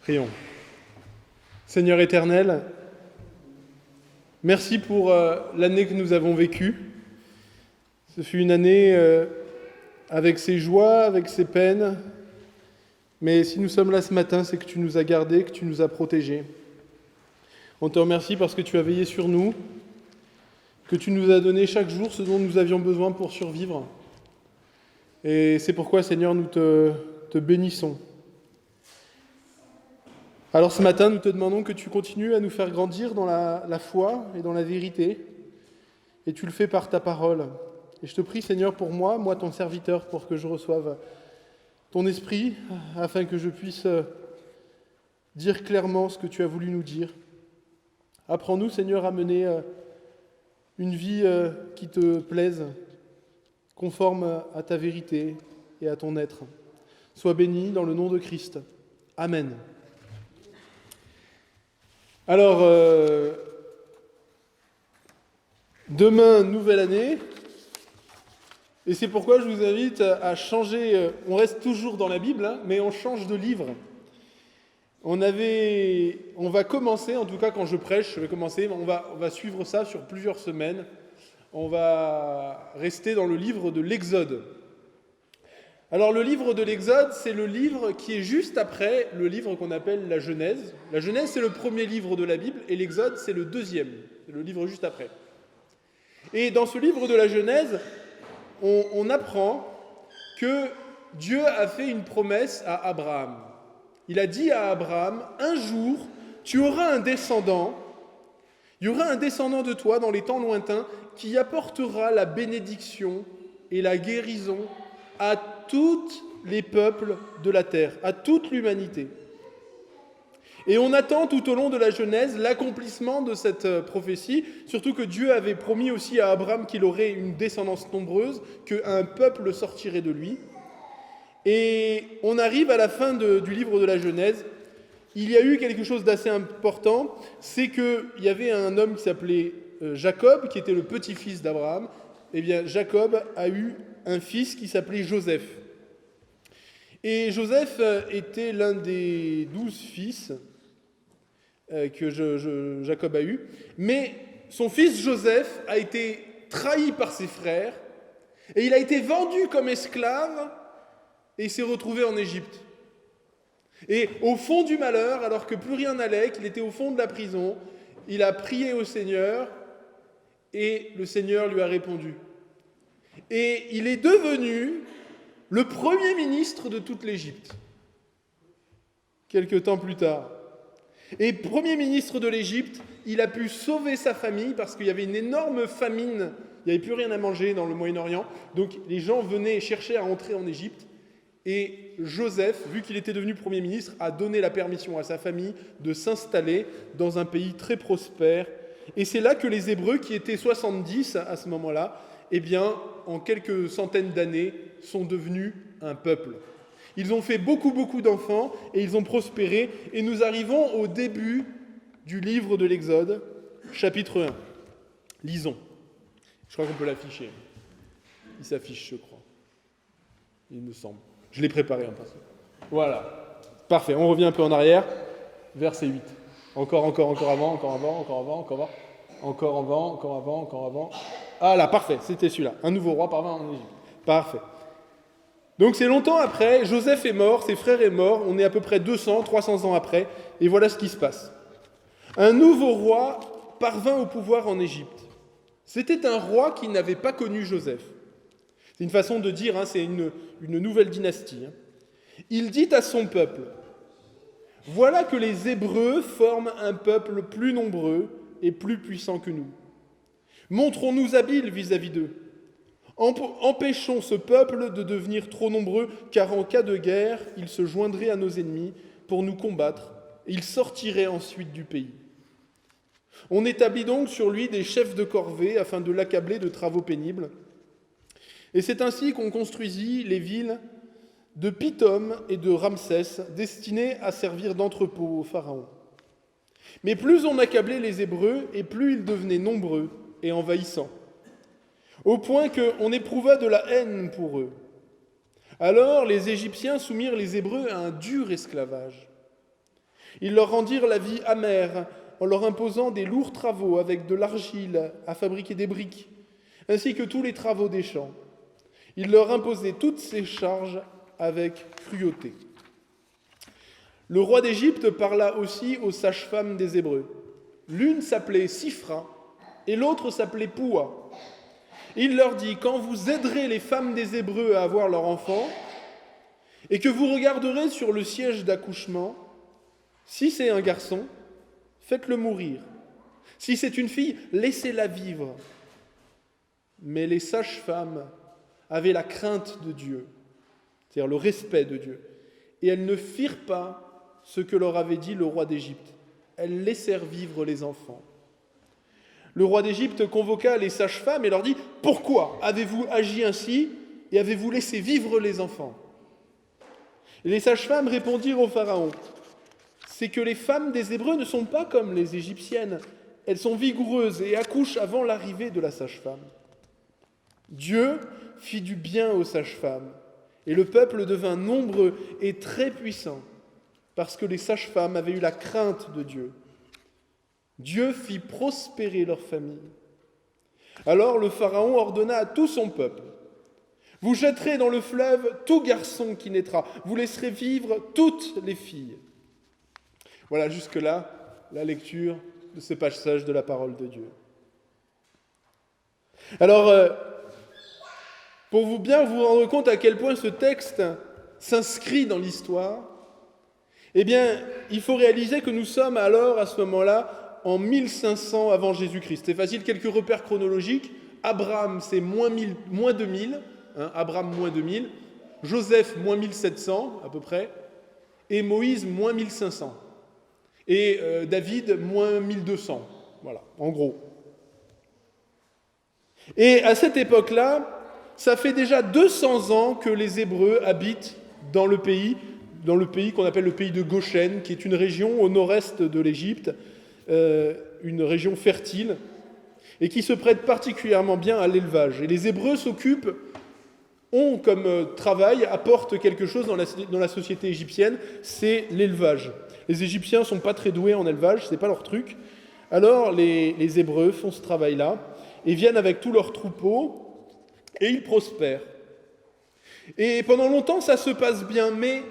Prions. Seigneur éternel, merci pour l'année que nous avons vécue. Ce fut une année avec ses joies, avec ses peines. Mais si nous sommes là ce matin, c'est que tu nous as gardés, que tu nous as protégés. On te remercie parce que tu as veillé sur nous, que tu nous as donné chaque jour ce dont nous avions besoin pour survivre. Et c'est pourquoi, Seigneur, nous te bénissons. Alors ce matin, nous te demandons que tu continues à nous faire grandir dans la foi et dans la vérité, et tu le fais par ta parole. Et je te prie, Seigneur, pour moi ton serviteur, pour que je reçoive ton esprit, afin que je puisse dire clairement ce que tu as voulu nous dire. Apprends-nous, Seigneur, à mener une vie qui te plaise, conforme à ta vérité et à ton être. Sois béni dans le nom de Christ. Amen. Alors, demain, nouvelle année, et c'est pourquoi je vous invite à changer, on reste toujours dans la Bible, hein, mais on change de livre. On va commencer, en tout cas quand je prêche, je vais commencer, on va suivre ça sur plusieurs semaines. On va rester dans le livre de l'Exode. Alors le livre de l'Exode, c'est le livre qui est juste après le livre qu'on appelle la Genèse. La Genèse, c'est le premier livre de la Bible, et l'Exode, c'est le deuxième, c'est le livre juste après. Et dans ce livre de la Genèse, on apprend que Dieu a fait une promesse à Abraham. Il a dit à Abraham, un jour, tu auras un descendant, il y aura un descendant de toi dans les temps lointains qui apportera la bénédiction et la guérison à tous les peuples de la terre, à toute l'humanité. Et on attend tout au long de la Genèse l'accomplissement de cette prophétie, surtout que Dieu avait promis aussi à Abraham qu'il aurait une descendance nombreuse, qu'un peuple sortirait de lui. Et on arrive à la fin du livre de la Genèse. Il y a eu quelque chose d'assez important, c'est qu'il y avait un homme qui s'appelait Jacob, qui était le petit-fils d'Abraham. Eh bien, Jacob a eu un fils qui s'appelait Joseph. Et Joseph était l'un des 12 fils que Jacob a eu. Mais son fils Joseph a été trahi par ses frères, et il a été vendu comme esclave, et il s'est retrouvé en Égypte. Et au fond du malheur, alors que plus rien n'allait, qu'il était au fond de la prison, il a prié au Seigneur, et le Seigneur lui a répondu. Et il est devenu le premier ministre de toute l'Égypte, quelque temps plus tard. Et premier ministre de l'Égypte, il a pu sauver sa famille parce qu'il y avait une énorme famine, il n'y avait plus rien à manger dans le Moyen-Orient, donc les gens venaient chercher à entrer en Égypte. Et Joseph, vu qu'il était devenu Premier ministre, a donné la permission à sa famille de s'installer dans un pays très prospère. Et c'est là que les Hébreux, qui étaient 70 à ce moment-là, eh bien, en quelques centaines d'années, sont devenus un peuple. Ils ont fait beaucoup d'enfants et ils ont prospéré. Et nous arrivons au début du livre de l'Exode, chapitre 1. Lisons. Je crois qu'on peut l'afficher. Il s'affiche, je crois. Il me semble. Je l'ai préparé en passant. Voilà. Parfait. On revient un peu en arrière. Verset 8. Encore avant. Ah là, parfait. C'était celui-là. Un nouveau roi parvint en Égypte. Parfait. Donc c'est longtemps après. Joseph est mort. Ses frères sont morts. On est à peu près 200, 300 ans après. Et voilà ce qui se passe. Un nouveau roi parvint au pouvoir en Égypte. C'était un roi qui n'avait pas connu Joseph. C'est une façon de dire, hein, c'est une nouvelle dynastie. Il dit à son peuple, « Voilà que les Hébreux forment un peuple plus nombreux et plus puissant que nous. Montrons-nous habiles vis-à-vis d'eux. Empêchons ce peuple de devenir trop nombreux, car en cas de guerre, il se joindrait à nos ennemis pour nous combattre, et il sortirait ensuite du pays. On établit donc sur lui des chefs de corvée afin de l'accabler de travaux pénibles. Et c'est ainsi qu'on construisit les villes de Pithom et de Ramsès, destinées à servir d'entrepôt au Pharaon. Mais plus on accablait les Hébreux, et plus ils devenaient nombreux et envahissants, au point qu'on éprouva de la haine pour eux. Alors les Égyptiens soumirent les Hébreux à un dur esclavage. Ils leur rendirent la vie amère en leur imposant des lourds travaux avec de l'argile à fabriquer des briques, ainsi que tous les travaux des champs. Ils leur imposaient toutes ces charges avec cruauté. Le roi d'Égypte parla aussi aux sages-femmes des Hébreux. L'une s'appelait Sifra et l'autre s'appelait Poua. Il leur dit, quand vous aiderez les femmes des Hébreux à avoir leur enfant, et que vous regarderez sur le siège d'accouchement, si c'est un garçon, faites-le mourir. Si c'est une fille, laissez-la vivre. Mais les sages-femmes avaient la crainte de Dieu, c'est-à-dire le respect de Dieu, et elles ne firent pas ce que leur avait dit le roi d'Égypte. Elles laissèrent vivre les enfants. Le roi d'Égypte convoqua les sages-femmes et leur dit « Pourquoi avez-vous agi ainsi et avez-vous laissé vivre les enfants ?» Et les sages-femmes répondirent au Pharaon « C'est que les femmes des Hébreux ne sont pas comme les Égyptiennes. Elles sont vigoureuses et accouchent avant l'arrivée de la sage-femme. » Dieu fit du bien aux sages-femmes, et le peuple devint nombreux et très puissant, parce que les sages-femmes avaient eu la crainte de Dieu. Dieu fit prospérer leur famille. Alors le Pharaon ordonna à tout son peuple, « Vous jetterez dans le fleuve tout garçon qui naîtra, vous laisserez vivre toutes les filles. » Voilà jusque-là la lecture de ce passage de la parole de Dieu. Alors, pour vous bien vous rendre compte à quel point ce texte s'inscrit dans l'histoire, eh bien, il faut réaliser que nous sommes alors, à ce moment-là, en 1500 avant Jésus-Christ. C'est facile, quelques repères chronologiques. Abraham, c'est moins 2000, Abraham moins 2000, Joseph moins 1700 à peu près, et Moïse moins 1500, et David moins 1200, voilà, en gros. Et à cette époque-là, ça fait déjà 200 ans que les Hébreux habitent dans le pays qu'on appelle le pays de Goshen, qui est une région au nord-est de l'Égypte, une région fertile, et qui se prête particulièrement bien à l'élevage. Et les Hébreux ont comme travail, apportent quelque chose dans la société égyptienne, c'est l'élevage. Les Égyptiens ne sont pas très doués en élevage, ce n'est pas leur truc. Alors les Hébreux font ce travail-là, et viennent avec tous leurs troupeaux, et ils prospèrent. Et pendant longtemps, ça se passe bien, mais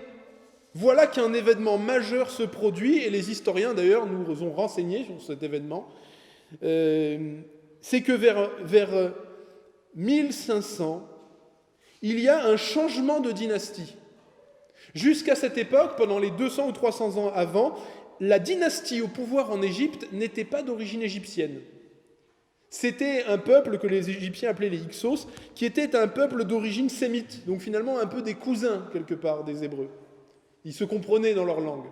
voilà qu'un événement majeur se produit, et les historiens d'ailleurs nous ont renseignés sur cet événement, c'est que vers 1500, il y a un changement de dynastie. Jusqu'à cette époque, pendant les 200 ou 300 ans avant, la dynastie au pouvoir en Égypte n'était pas d'origine égyptienne. C'était un peuple que les Égyptiens appelaient les Hyksos, qui était un peuple d'origine sémite, donc finalement un peu des cousins, quelque part, des Hébreux. Ils se comprenaient dans leur langue.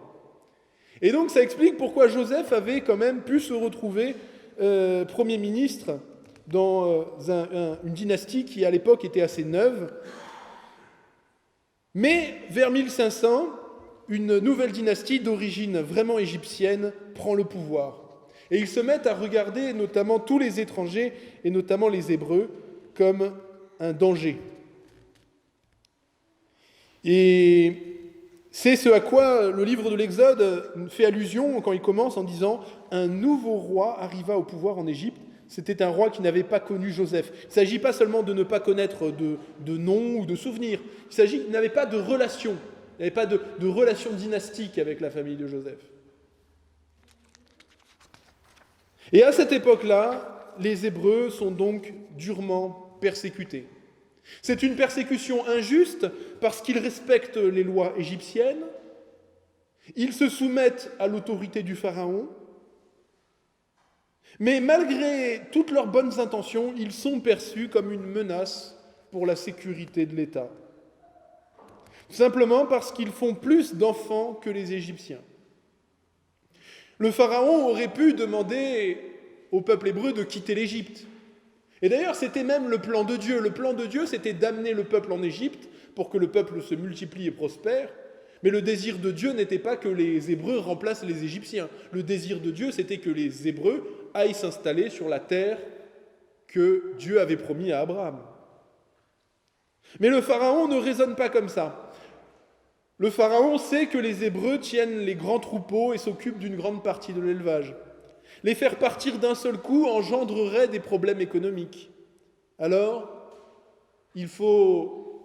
Et donc ça explique pourquoi Joseph avait quand même pu se retrouver Premier ministre dans une dynastie qui à l'époque était assez neuve. Mais vers 1500, une nouvelle dynastie d'origine vraiment égyptienne prend le pouvoir. Et ils se mettent à regarder notamment tous les étrangers, et notamment les Hébreux, comme un danger. Et c'est ce à quoi le livre de l'Exode fait allusion quand il commence en disant « Un nouveau roi arriva au pouvoir en Égypte. C'était un roi qui n'avait pas connu Joseph. » Il ne s'agit pas seulement de ne pas connaître de nom ou de souvenir. Il s'agit qu'il n'avait pas de relation. Il n'avait pas de relation dynastique avec la famille de Joseph. Et à cette époque-là, les Hébreux sont donc durement persécutés. C'est une persécution injuste parce qu'ils respectent les lois égyptiennes, ils se soumettent à l'autorité du Pharaon, mais malgré toutes leurs bonnes intentions, ils sont perçus comme une menace pour la sécurité de l'État. Simplement parce qu'ils font plus d'enfants que les Égyptiens. Le Pharaon aurait pu demander au peuple hébreu de quitter l'Égypte. Et d'ailleurs, c'était même le plan de Dieu. Le plan de Dieu, c'était d'amener le peuple en Égypte pour que le peuple se multiplie et prospère. Mais le désir de Dieu n'était pas que les Hébreux remplacent les Égyptiens. Le désir de Dieu, c'était que les Hébreux aillent s'installer sur la terre que Dieu avait promis à Abraham. Mais le Pharaon ne raisonne pas comme ça. Le pharaon sait que les Hébreux tiennent les grands troupeaux et s'occupent d'une grande partie de l'élevage. Les faire partir d'un seul coup engendrerait des problèmes économiques. Alors, il faut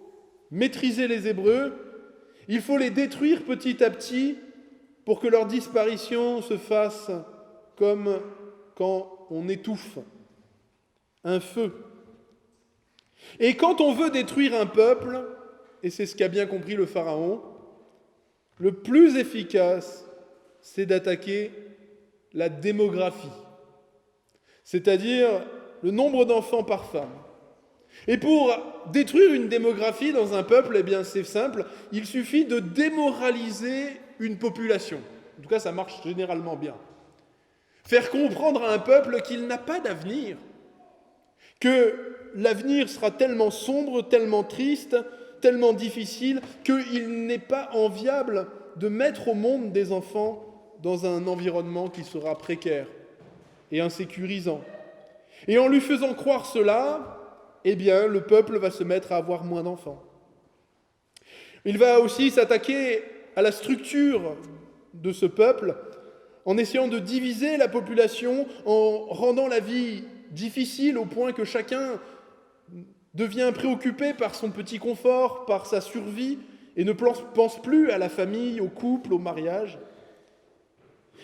maîtriser les Hébreux, il faut les détruire petit à petit pour que leur disparition se fasse comme quand on étouffe un feu. Et quand on veut détruire un peuple, et c'est ce qu'a bien compris le pharaon, le plus efficace, c'est d'attaquer la démographie, c'est-à-dire le nombre d'enfants par femme. Et pour détruire une démographie dans un peuple, eh bien c'est simple, il suffit de démoraliser une population. En tout cas, ça marche généralement bien. Faire comprendre à un peuple qu'il n'a pas d'avenir, que l'avenir sera tellement sombre, tellement triste, tellement difficile, qu'il n'est pas enviable de mettre au monde des enfants dans un environnement qui sera précaire et insécurisant. Et en lui faisant croire cela, eh bien, le peuple va se mettre à avoir moins d'enfants. Il va aussi s'attaquer à la structure de ce peuple en essayant de diviser la population, en rendant la vie difficile au point que chacun devient préoccupé par son petit confort, par sa survie, et ne pense plus à la famille, au couple, au mariage.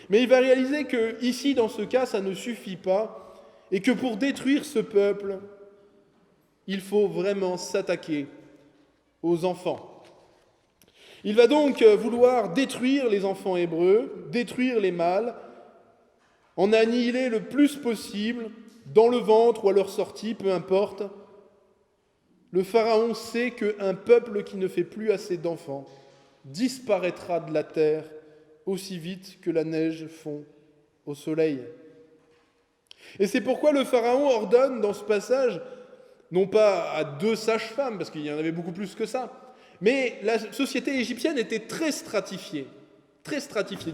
Mais il va réaliser que, ici, dans ce cas, ça ne suffit pas, et que pour détruire ce peuple, il faut vraiment s'attaquer aux enfants. Il va donc vouloir détruire les enfants hébreux, détruire les mâles, en annihiler le plus possible, dans le ventre ou à leur sortie, peu importe. Le pharaon sait qu'un peuple qui ne fait plus assez d'enfants disparaîtra de la terre aussi vite que la neige fond au soleil. Et c'est pourquoi le pharaon ordonne dans ce passage, non pas à 2 sages-femmes, parce qu'il y en avait beaucoup plus que ça, mais la société égyptienne était très stratifiée,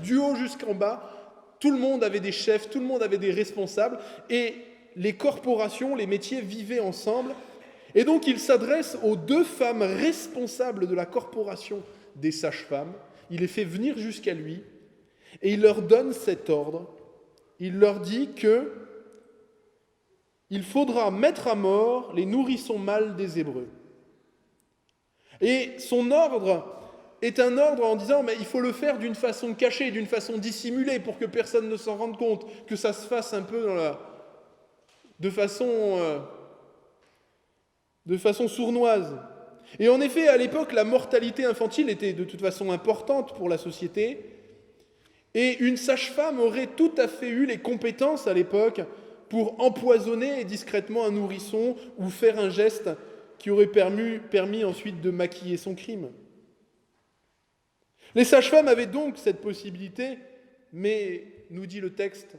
du haut jusqu'en bas. Tout le monde avait des chefs, tout le monde avait des responsables, et les corporations, les métiers vivaient ensemble. Et donc il s'adresse aux 2 femmes responsables de la corporation des sages-femmes, il les fait venir jusqu'à lui, et il leur donne cet ordre. Il leur dit que il faudra mettre à mort les nourrissons mâles des Hébreux. Et son ordre est un ordre en disant mais il faut le faire d'une façon cachée, d'une façon dissimulée, pour que personne ne s'en rende compte, que ça se fasse un peu de façon sournoise. Et en effet, à l'époque, la mortalité infantile était de toute façon importante pour la société, et une sage-femme aurait tout à fait eu les compétences à l'époque pour empoisonner discrètement un nourrisson ou faire un geste qui aurait permis ensuite de maquiller son crime. Les sages-femmes avaient donc cette possibilité, mais, nous dit le texte,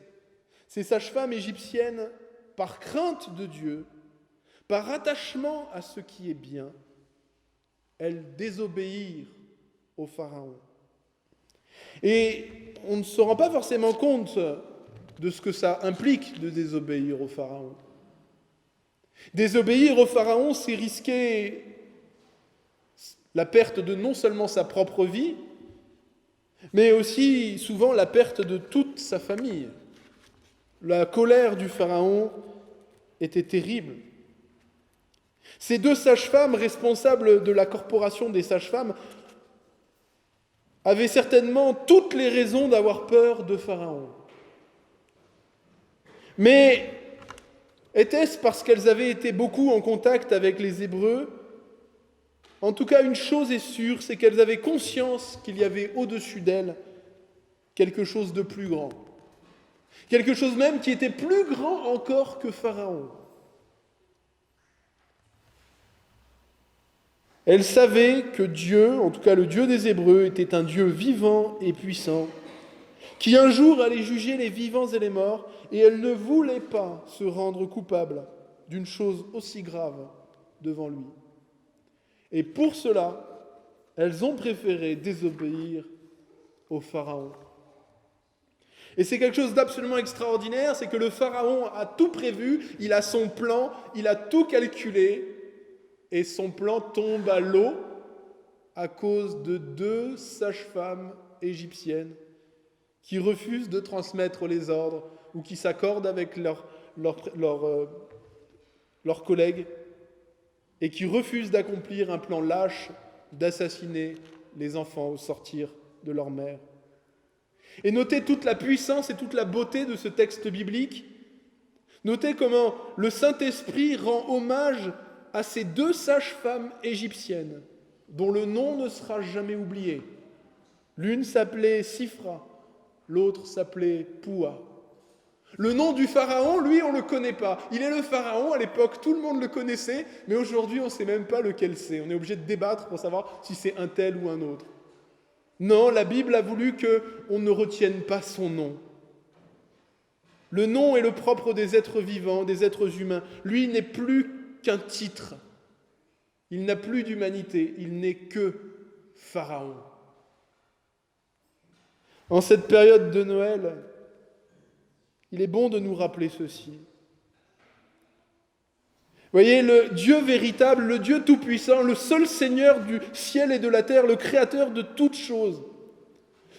ces sages-femmes égyptiennes, par crainte de Dieu, par attachement à ce qui est bien, elles désobéirent au Pharaon. Et on ne se rend pas forcément compte de ce que ça implique de désobéir au Pharaon. Désobéir au Pharaon, c'est risquer la perte de non seulement sa propre vie, mais aussi souvent la perte de toute sa famille. La colère du Pharaon était terrible. Ces 2 sages-femmes responsables de la corporation des sages-femmes avaient certainement toutes les raisons d'avoir peur de Pharaon. Mais était-ce parce qu'elles avaient été beaucoup en contact avec les Hébreux ? En tout cas, une chose est sûre, c'est qu'elles avaient conscience qu'il y avait au-dessus d'elles quelque chose de plus grand. Quelque chose même qui était plus grand encore que Pharaon. Elles savaient que Dieu, en tout cas le Dieu des Hébreux, était un Dieu vivant et puissant, qui un jour allait juger les vivants et les morts, et elles ne voulaient pas se rendre coupables d'une chose aussi grave devant lui. Et pour cela, elles ont préféré désobéir au Pharaon. Et c'est quelque chose d'absolument extraordinaire, c'est que le Pharaon a tout prévu, il a son plan, il a tout calculé, et son plan tombe à l'eau à cause de 2 sages-femmes égyptiennes qui refusent de transmettre les ordres ou qui s'accordent avec leurs collègues et qui refusent d'accomplir un plan lâche d'assassiner les enfants au sortir de leur mère. Et notez toute la puissance et toute la beauté de ce texte biblique. Notez comment le Saint-Esprit rend hommage à ces 2 sages-femmes égyptiennes, dont le nom ne sera jamais oublié. L'une s'appelait Sifra, l'autre s'appelait Poua. Le nom du pharaon, lui, on ne le connaît pas. Il est le pharaon, à l'époque, tout le monde le connaissait, mais aujourd'hui, on ne sait même pas lequel c'est. On est obligé de débattre pour savoir si c'est un tel ou un autre. Non, la Bible a voulu qu'on ne retienne pas son nom. Le nom est le propre des êtres vivants, des êtres humains. Lui n'est plus qu'un titre. Il n'a plus d'humanité, il n'est que Pharaon. En cette période de Noël, il est bon de nous rappeler ceci. Vous voyez, le Dieu véritable, le Dieu tout-puissant, le seul Seigneur du ciel et de la terre, le Créateur de toutes choses,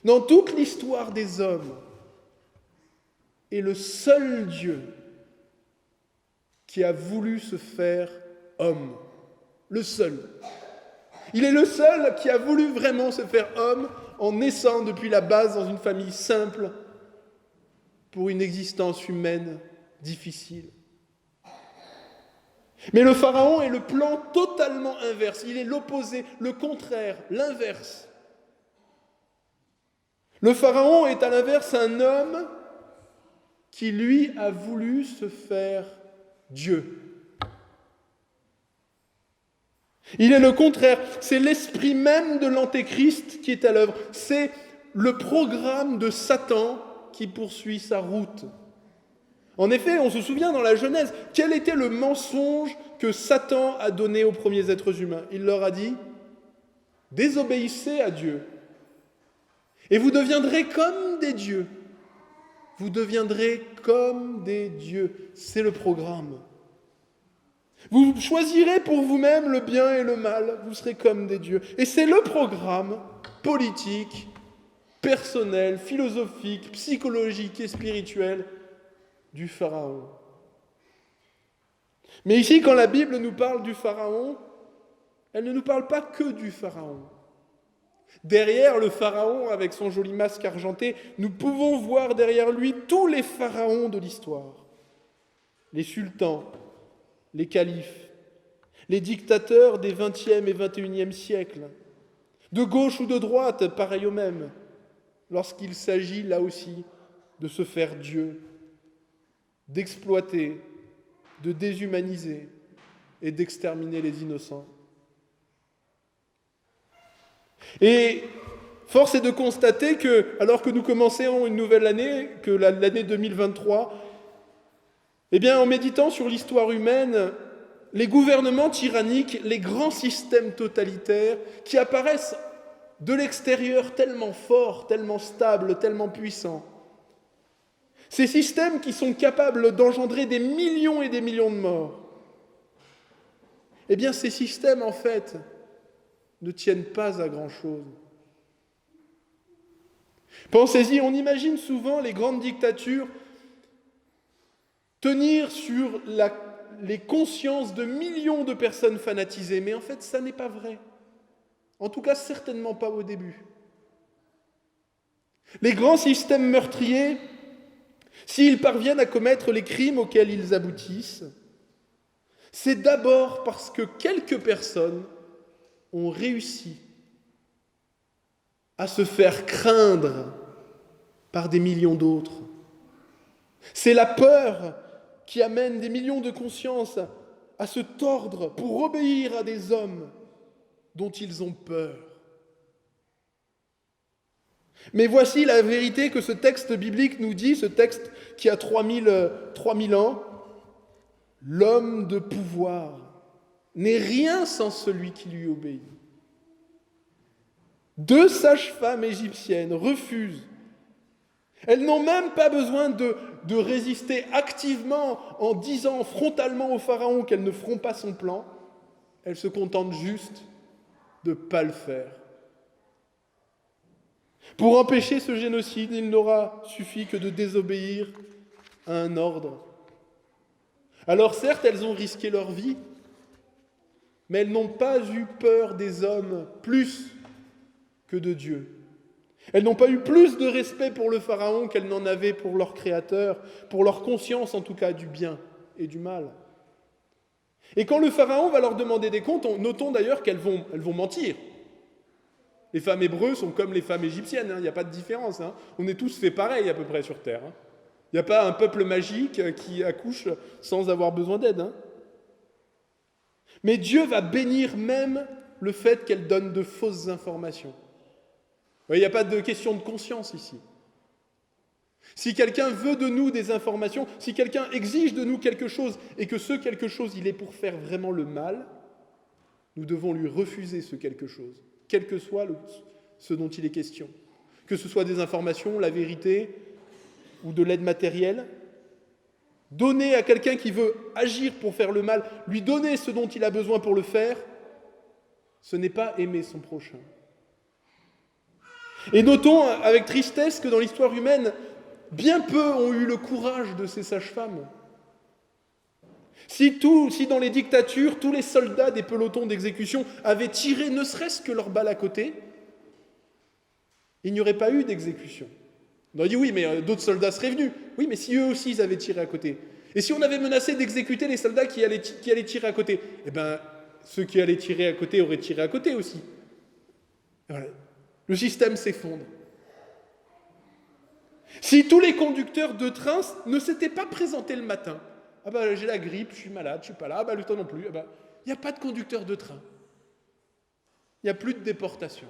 dans toute l'histoire des hommes, est le seul Dieu qui a voulu se faire homme. Le seul. Il est le seul qui a voulu vraiment se faire homme en naissant depuis la base dans une famille simple pour une existence humaine difficile. Mais le Pharaon est le plan totalement inverse. Il est l'opposé, le contraire, l'inverse. Le Pharaon est à l'inverse un homme qui, lui, a voulu se faire Dieu. Il est le contraire. C'est l'esprit même de l'Antéchrist qui est à l'œuvre. C'est le programme de Satan qui poursuit sa route. En effet, on se souvient dans la Genèse, quel était le mensonge que Satan a donné aux premiers êtres humains ? Il leur a dit « Désobéissez à Dieu, et vous deviendrez comme des dieux. Vous deviendrez comme des dieux. » C'est le programme. Vous choisirez pour vous-même le bien et le mal, vous serez comme des dieux. Et c'est le programme politique, personnel, philosophique, psychologique et spirituel du Pharaon. Mais ici, quand la Bible nous parle du Pharaon, elle ne nous parle pas que du Pharaon. Derrière le Pharaon, avec son joli masque argenté, nous pouvons voir derrière lui tous les pharaons de l'histoire. Les sultans, les califes, les dictateurs des XXe et XXIe siècles, de gauche ou de droite, pareil au même, lorsqu'il s'agit là aussi de se faire Dieu, d'exploiter, de déshumaniser et d'exterminer les innocents. Et force est de constater que, alors que nous commençons une nouvelle année, que l'année 2023, eh bien, en méditant sur l'histoire humaine, les gouvernements tyranniques, les grands systèmes totalitaires qui apparaissent de l'extérieur tellement forts, tellement stables, tellement puissants, ces systèmes qui sont capables d'engendrer des millions et des millions de morts, eh bien, ces systèmes, en fait, ne tiennent pas à grand-chose. Pensez-y, on imagine souvent les grandes dictatures tenir sur les consciences de millions de personnes fanatisées, mais en fait, ça n'est pas vrai. En tout cas, certainement pas au début. Les grands systèmes meurtriers, s'ils parviennent à commettre les crimes auxquels ils aboutissent, c'est d'abord parce que quelques personnes ont réussi à se faire craindre par des millions d'autres. C'est la peur qui amène des millions de consciences à se tordre pour obéir à des hommes dont ils ont peur. Mais voici la vérité que ce texte biblique nous dit, ce texte qui a 3000 ans. L'homme de pouvoir n'est rien sans celui qui lui obéit. 2 sages-femmes égyptiennes refusent. Elles n'ont même pas besoin de résister activement en disant frontalement au Pharaon qu'elles ne feront pas son plan. Elles se contentent juste de ne pas le faire. Pour empêcher ce génocide, il n'aura suffi que de désobéir à un ordre. Alors certes, elles ont risqué leur vie, mais elles n'ont pas eu peur des hommes plus que de Dieu. Elles n'ont pas eu plus de respect pour le Pharaon qu'elles n'en avaient pour leur Créateur, pour leur conscience en tout cas du bien et du mal. Et quand le Pharaon va leur demander des comptes, notons d'ailleurs qu'elles vont mentir. Les femmes hébreues sont comme les femmes égyptiennes, il n'y a pas de différence. On est tous faits pareil à peu près sur Terre. Il n'y a pas un peuple magique qui accouche sans avoir besoin d'aide. Mais Dieu va bénir même le fait qu'elles donnent de fausses informations. Il n'y a pas de question de conscience ici. Si quelqu'un veut de nous des informations, si quelqu'un exige de nous quelque chose, et que ce quelque chose, il est pour faire vraiment le mal, nous devons lui refuser ce quelque chose, quel que soit ce dont il est question. Que ce soit des informations, la vérité, ou de l'aide matérielle. Donner à quelqu'un qui veut agir pour faire le mal, lui donner ce dont il a besoin pour le faire, ce n'est pas aimer son prochain. Et notons avec tristesse que dans l'histoire humaine, bien peu ont eu le courage de ces sages-femmes. Si dans les dictatures, tous les soldats des pelotons d'exécution avaient tiré ne serait-ce que leur balle à côté, il n'y aurait pas eu d'exécution. On aurait dit oui, mais d'autres soldats seraient venus. Oui, mais si eux aussi ils avaient tiré à côté. Et si on avait menacé d'exécuter les soldats qui allaient tirer à côté, eh bien, ceux qui allaient tirer à côté auraient tiré à côté aussi. Voilà. Le système s'effondre. Si tous les conducteurs de train ne s'étaient pas présentés le matin, ah ben j'ai la grippe, je suis malade, je suis pas là, ah ben le temps non plus, ah ben il n'y a pas de conducteur de train. Il n'y a plus de déportation.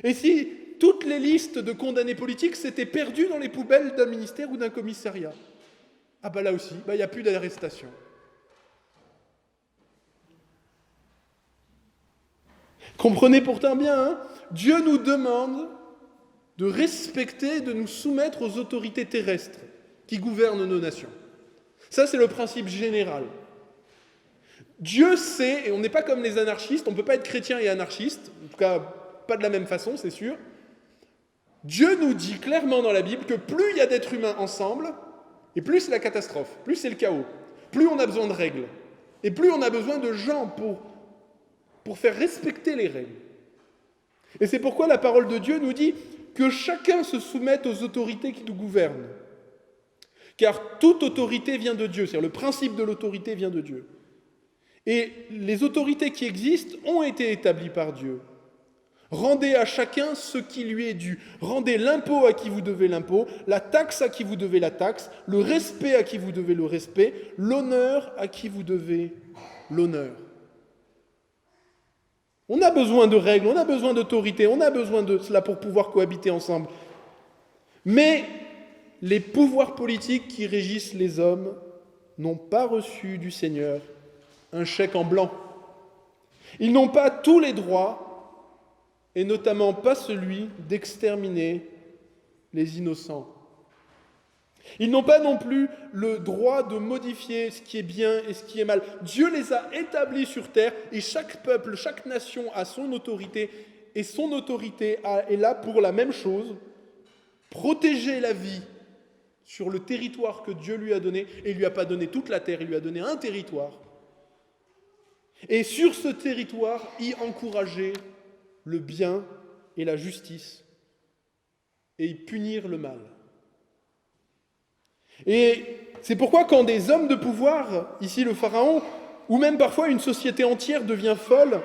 Et si toutes les listes de condamnés politiques s'étaient perdues dans les poubelles d'un ministère ou d'un commissariat, ah ben là aussi, il n'y a plus d'arrestation. Comprenez pourtant bien, Dieu nous demande de respecter, de nous soumettre aux autorités terrestres qui gouvernent nos nations. Ça, c'est le principe général. Dieu sait, et on n'est pas comme les anarchistes, on ne peut pas être chrétien et anarchiste, en tout cas pas de la même façon, c'est sûr. Dieu nous dit clairement dans la Bible que plus il y a d'êtres humains ensemble, et plus c'est la catastrophe, plus c'est le chaos, plus on a besoin de règles, et plus on a besoin de gens pour faire respecter les règles. Et c'est pourquoi la parole de Dieu nous dit que chacun se soumette aux autorités qui nous gouvernent. Car toute autorité vient de Dieu, c'est-à-dire le principe de l'autorité vient de Dieu. Et les autorités qui existent ont été établies par Dieu. Rendez à chacun ce qui lui est dû. Rendez l'impôt à qui vous devez l'impôt, la taxe à qui vous devez la taxe, le respect à qui vous devez le respect, l'honneur à qui vous devez l'honneur. On a besoin de règles, on a besoin d'autorité, on a besoin de cela pour pouvoir cohabiter ensemble. Mais les pouvoirs politiques qui régissent les hommes n'ont pas reçu du Seigneur un chèque en blanc. Ils n'ont pas tous les droits, et notamment pas celui d'exterminer les innocents. Ils n'ont pas non plus le droit de modifier ce qui est bien et ce qui est mal. Dieu les a établis sur terre, et chaque peuple, chaque nation a son autorité, et son autorité est là pour la même chose, protéger la vie sur le territoire que Dieu lui a donné, et il ne lui a pas donné toute la terre, il lui a donné un territoire. Et sur ce territoire, y encourager le bien et la justice, et y punir le mal. Et c'est pourquoi quand des hommes de pouvoir, ici le Pharaon, ou même parfois une société entière devient folle,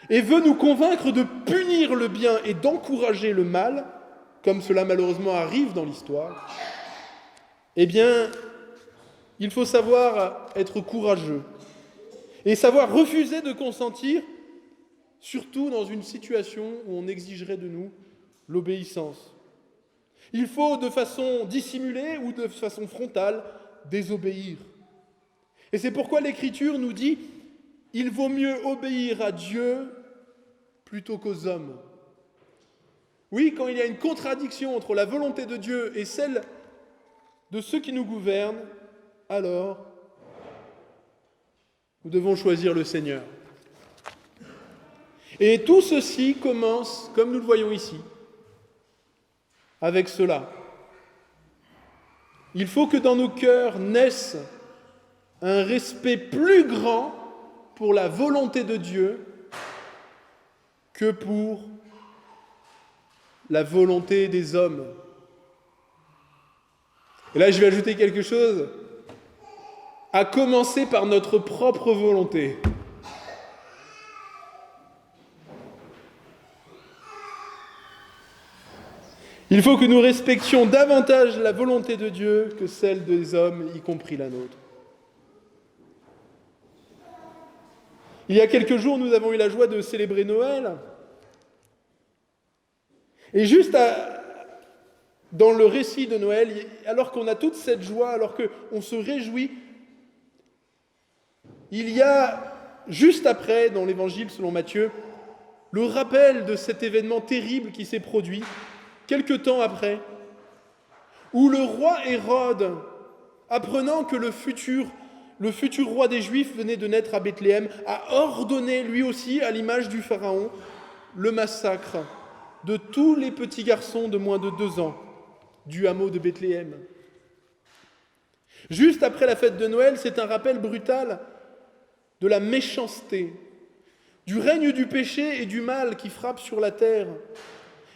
et veut nous convaincre de punir le bien et d'encourager le mal, comme cela malheureusement arrive dans l'histoire, eh bien, il faut savoir être courageux et savoir refuser de consentir, surtout dans une situation où on exigerait de nous l'obéissance. Il faut, de façon dissimulée ou de façon frontale, désobéir. Et c'est pourquoi l'Écriture nous dit « Il vaut mieux obéir à Dieu plutôt qu'aux hommes ». Oui, quand il y a une contradiction entre la volonté de Dieu et celle de ceux qui nous gouvernent, alors nous devons choisir le Seigneur. Et tout ceci commence, comme nous le voyons ici, avec cela. Il faut que dans nos cœurs naisse un respect plus grand pour la volonté de Dieu que pour la volonté des hommes. Et là, je vais ajouter quelque chose, à commencer par notre propre volonté. Il faut que nous respections davantage la volonté de Dieu que celle des hommes, y compris la nôtre. Il y a quelques jours, nous avons eu la joie de célébrer Noël. Et juste dans le récit de Noël, alors qu'on a toute cette joie, alors qu'on se réjouit, il y a, juste après, dans l'Évangile selon Matthieu, le rappel de cet événement terrible qui s'est produit, quelque temps après, où le roi Hérode, apprenant que le futur roi des Juifs venait de naître à Bethléem, a ordonné lui aussi, à l'image du Pharaon, le massacre de tous les petits garçons de moins de 2 ans du hameau de Bethléem. Juste après la fête de Noël, c'est un rappel brutal de la méchanceté, du règne du péché et du mal qui frappe sur la terre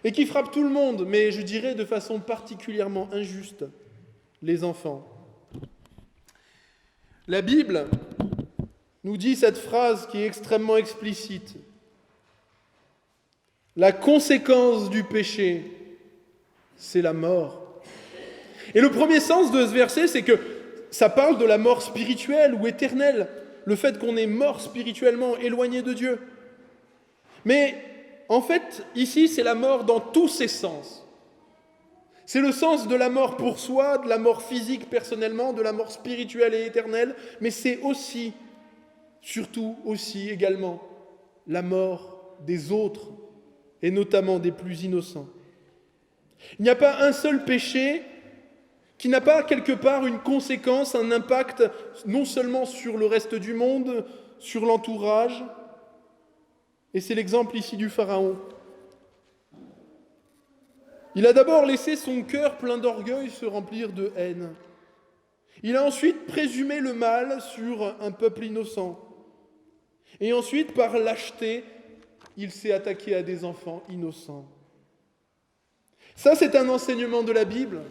et qui frappe tout le monde, mais je dirais de façon particulièrement injuste, les enfants. La Bible nous dit cette phrase qui est extrêmement explicite. La conséquence du péché, c'est la mort. Et le premier sens de ce verset, c'est que ça parle de la mort spirituelle ou éternelle, le fait qu'on est mort spirituellement, éloigné de Dieu. Mais en fait, ici, c'est la mort dans tous ses sens. C'est le sens de la mort pour soi, de la mort physique personnellement, de la mort spirituelle et éternelle, mais c'est aussi, surtout aussi également, la mort des autres, et notamment des plus innocents. Il n'y a pas un seul péché qui n'a pas quelque part une conséquence, un impact, non seulement sur le reste du monde, sur l'entourage, et c'est l'exemple ici du Pharaon. Il a d'abord laissé son cœur plein d'orgueil se remplir de haine. Il a ensuite présumé le mal sur un peuple innocent. Et ensuite, par lâcheté, il s'est attaqué à des enfants innocents. Ça, c'est un enseignement de la Bible.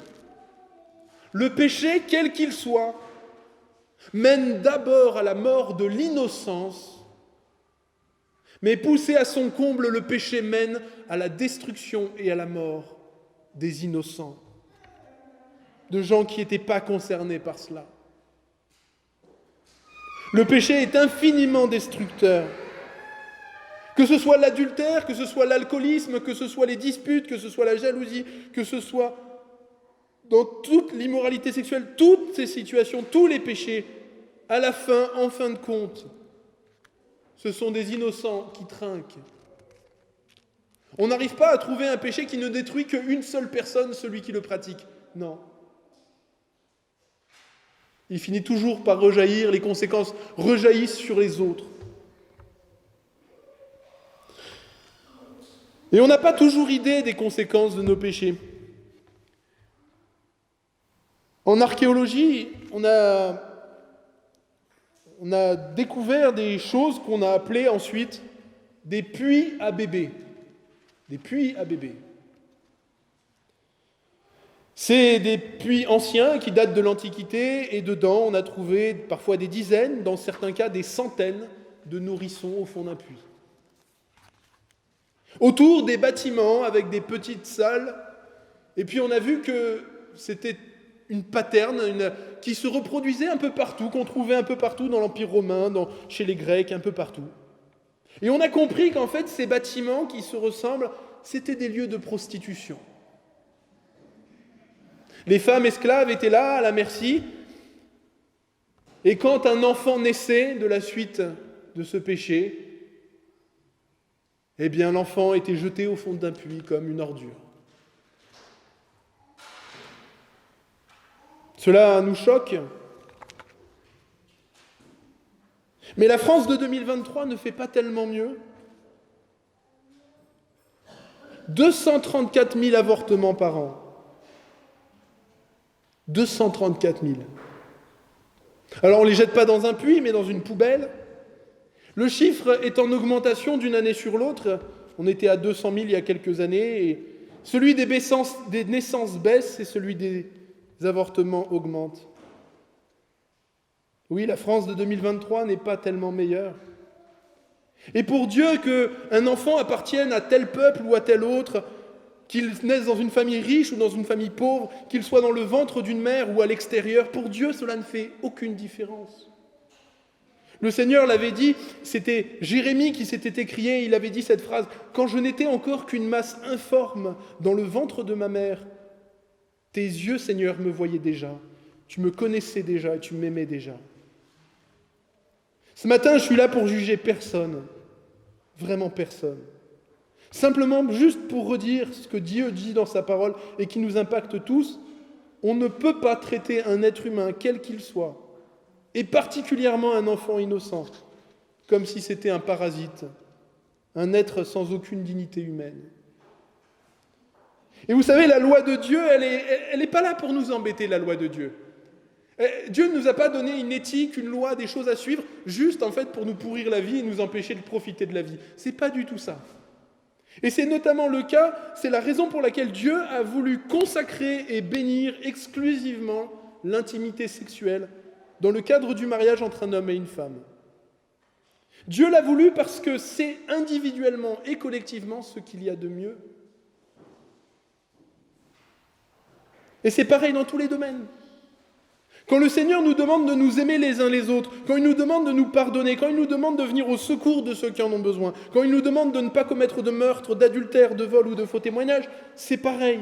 Le péché, quel qu'il soit, mène d'abord à la mort de l'innocence, mais poussé à son comble, le péché mène à la destruction et à la mort des innocents, de gens qui n'étaient pas concernés par cela. Le péché est infiniment destructeur. Que ce soit l'adultère, que ce soit l'alcoolisme, que ce soit les disputes, que ce soit la jalousie, que ce soit dans toute l'immoralité sexuelle, toutes ces situations, tous les péchés, à la fin, en fin de compte, ce sont des innocents qui trinquent. On n'arrive pas à trouver un péché qui ne détruit qu'une seule personne, celui qui le pratique. Non. Il finit toujours par rejaillir, les conséquences rejaillissent sur les autres. Et on n'a pas toujours idée des conséquences de nos péchés. En archéologie, on a découvert des choses qu'on a appelées ensuite des puits à bébés. Des puits à bébés. C'est des puits anciens qui datent de l'Antiquité et dedans on a trouvé parfois des dizaines, dans certains cas des centaines de nourrissons au fond d'un puits. Autour des bâtiments avec des petites salles, et puis on a vu que c'était une pattern qui se reproduisait un peu partout, qu'on trouvait un peu partout dans l'Empire romain, chez les Grecs, un peu partout. Et on a compris qu'en fait ces bâtiments qui se ressemblent, c'était des lieux de prostitution. Les femmes esclaves étaient là, à la merci, et quand un enfant naissait de la suite de ce péché, eh bien l'enfant était jeté au fond d'un puits comme une ordure. Cela nous choque. Mais la France de 2023 ne fait pas tellement mieux. 234 000 avortements par an. 234 000. Alors on ne les jette pas dans un puits, mais dans une poubelle. Le chiffre est en augmentation d'une année sur l'autre. On était à 200 000 il y a quelques années. Et celui des naissances baisse et celui des avortements augmente. Oui, la France de 2023 n'est pas tellement meilleure. Et pour Dieu, qu'un enfant appartienne à tel peuple ou à tel autre, qu'il naisse dans une famille riche ou dans une famille pauvre, qu'il soit dans le ventre d'une mère ou à l'extérieur, pour Dieu, cela ne fait aucune différence. Le Seigneur l'avait dit, c'était Jérémie qui s'était écrié, il avait dit cette phrase, « Quand je n'étais encore qu'une masse informe dans le ventre de ma mère, tes yeux, Seigneur, me voyaient déjà, tu me connaissais déjà et tu m'aimais déjà. » Ce matin, je suis là pour juger personne, vraiment personne. Simplement, juste pour redire ce que Dieu dit dans sa parole et qui nous impacte tous, on ne peut pas traiter un être humain, quel qu'il soit, et particulièrement un enfant innocent, comme si c'était un parasite, un être sans aucune dignité humaine. Et vous savez, la loi de Dieu, elle n'est pas là pour nous embêter, la loi de Dieu. Dieu ne nous a pas donné une éthique, une loi, des choses à suivre, juste en fait pour nous pourrir la vie et nous empêcher de profiter de la vie. C'est pas du tout ça. Et c'est notamment le cas, c'est la raison pour laquelle Dieu a voulu consacrer et bénir exclusivement l'intimité sexuelle dans le cadre du mariage entre un homme et une femme. Dieu l'a voulu parce que c'est individuellement et collectivement ce qu'il y a de mieux. Et c'est pareil dans tous les domaines. Quand le Seigneur nous demande de nous aimer les uns les autres, quand il nous demande de nous pardonner, quand il nous demande de venir au secours de ceux qui en ont besoin, quand il nous demande de ne pas commettre de meurtre, d'adultère, de vol ou de faux témoignages, c'est pareil.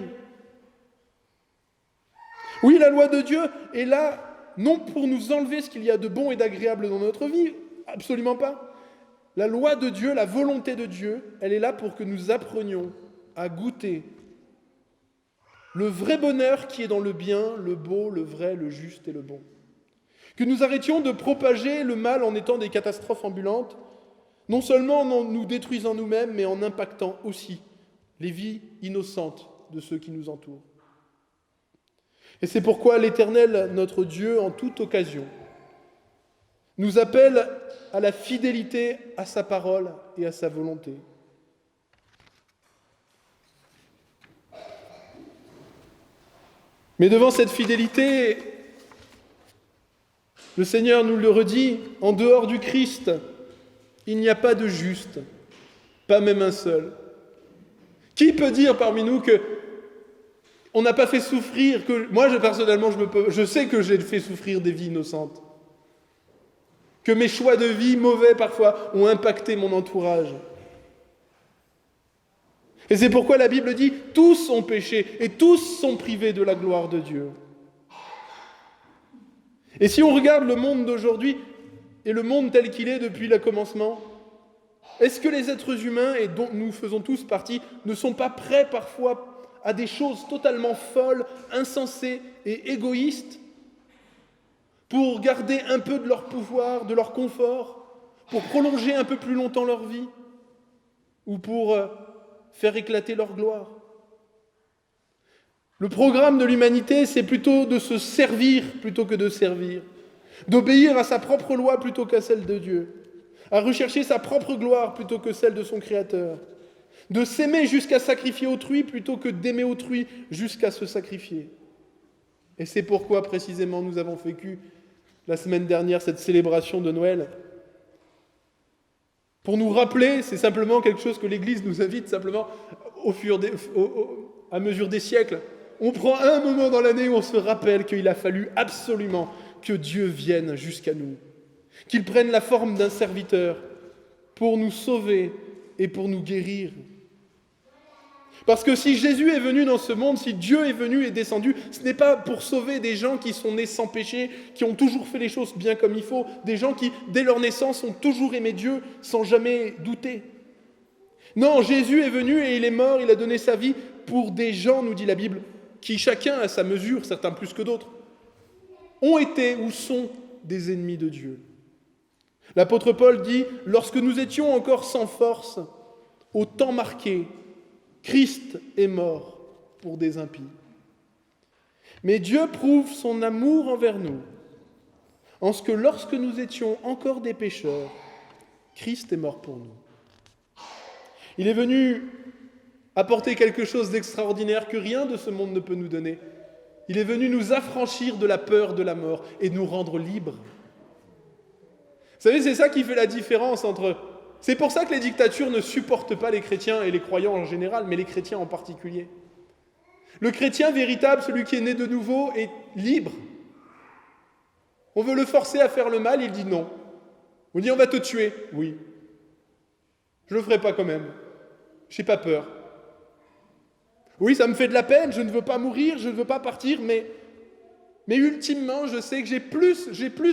Oui, la loi de Dieu est là, non pour nous enlever ce qu'il y a de bon et d'agréable dans notre vie, absolument pas. La loi de Dieu, la volonté de Dieu, elle est là pour que nous apprenions à goûter le vrai bonheur qui est dans le bien, le beau, le vrai, le juste et le bon. Que nous arrêtions de propager le mal en étant des catastrophes ambulantes, non seulement en nous détruisant nous-mêmes, mais en impactant aussi les vies innocentes de ceux qui nous entourent. Et c'est pourquoi l'Éternel, notre Dieu, en toute occasion, nous appelle à la fidélité à sa parole et à sa volonté. Mais devant cette fidélité, le Seigneur nous le redit, en dehors du Christ, il n'y a pas de juste, pas même un seul. Qui peut dire parmi nous que on n'a pas fait souffrir, que moi personnellement je sais que j'ai fait souffrir des vies innocentes, que mes choix de vie mauvais parfois ont impacté mon entourage. Et c'est pourquoi la Bible dit « Tous ont péché et tous sont privés de la gloire de Dieu ». Et si on regarde le monde d'aujourd'hui et le monde tel qu'il est depuis le commencement, est-ce que les êtres humains, et dont nous faisons tous partie, ne sont pas prêts parfois à des choses totalement folles, insensées et égoïstes pour garder un peu de leur pouvoir, de leur confort, pour prolonger un peu plus longtemps leur vie ou pour faire éclater leur gloire. Le programme de l'humanité, c'est plutôt de se servir plutôt que de servir, d'obéir à sa propre loi plutôt qu'à celle de Dieu, à rechercher sa propre gloire plutôt que celle de son Créateur, de s'aimer jusqu'à sacrifier autrui plutôt que d'aimer autrui jusqu'à se sacrifier. Et c'est pourquoi précisément nous avons vécu la semaine dernière cette célébration de Noël. Pour nous rappeler, c'est simplement quelque chose que l'Église nous invite simplement à mesure des siècles. On prend un moment dans l'année où on se rappelle qu'il a fallu absolument que Dieu vienne jusqu'à nous, qu'il prenne la forme d'un serviteur pour nous sauver et pour nous guérir. Parce que si Jésus est venu dans ce monde, si Dieu est venu et descendu, ce n'est pas pour sauver des gens qui sont nés sans péché, qui ont toujours fait les choses bien comme il faut, des gens qui, dès leur naissance, ont toujours aimé Dieu sans jamais douter. Non, Jésus est venu et il est mort, il a donné sa vie pour des gens, nous dit la Bible, qui chacun à sa mesure, certains plus que d'autres, ont été ou sont des ennemis de Dieu. L'apôtre Paul dit « Lorsque nous étions encore sans force, au temps marqué, Christ est mort pour des impies. Mais Dieu prouve son amour envers nous, en ce que lorsque nous étions encore des pécheurs, Christ est mort pour nous. Il est venu apporter quelque chose d'extraordinaire que rien de ce monde ne peut nous donner. Il est venu nous affranchir de la peur de la mort et nous rendre libres. Vous savez, c'est ça qui fait la différence entre... C'est pour ça que les dictatures ne supportent pas les chrétiens et les croyants en général, mais les chrétiens en particulier. Le chrétien véritable, celui qui est né de nouveau, est libre. On veut le forcer à faire le mal, il dit non. On dit on va te tuer. Oui. Je le ferai pas quand même. J'ai pas peur. Oui, ça me fait de la peine, je ne veux pas mourir, je ne veux pas partir, mais ultimement, je sais que j'ai plus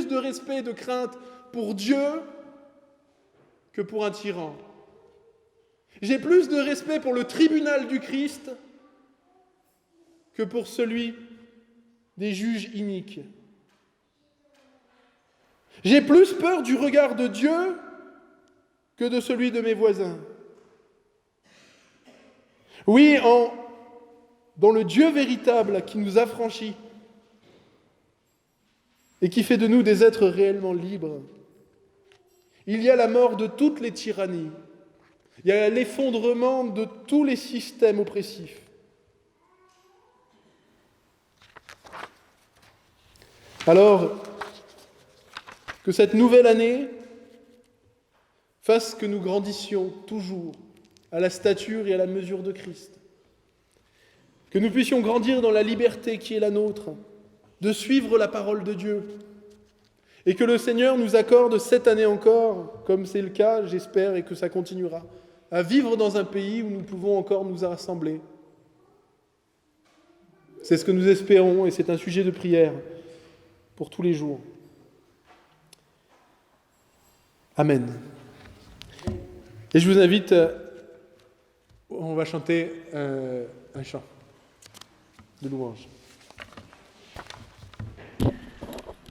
de respect et de crainte pour Dieu que pour un tyran. J'ai plus de respect pour le tribunal du Christ que pour celui des juges iniques. J'ai plus peur du regard de Dieu que de celui de mes voisins. Oui, dans le Dieu véritable qui nous affranchit et qui fait de nous des êtres réellement libres, il y a la mort de toutes les tyrannies, il y a l'effondrement de tous les systèmes oppressifs. Alors, que cette nouvelle année fasse que nous grandissions toujours à la stature et à la mesure de Christ. Que nous puissions grandir dans la liberté qui est la nôtre, de suivre la parole de Dieu. Et que le Seigneur nous accorde cette année encore, comme c'est le cas, j'espère, et que ça continuera, à vivre dans un pays où nous pouvons encore nous rassembler. C'est ce que nous espérons et c'est un sujet de prière pour tous les jours. Amen. Et je vous invite, on va chanter un chant de louange.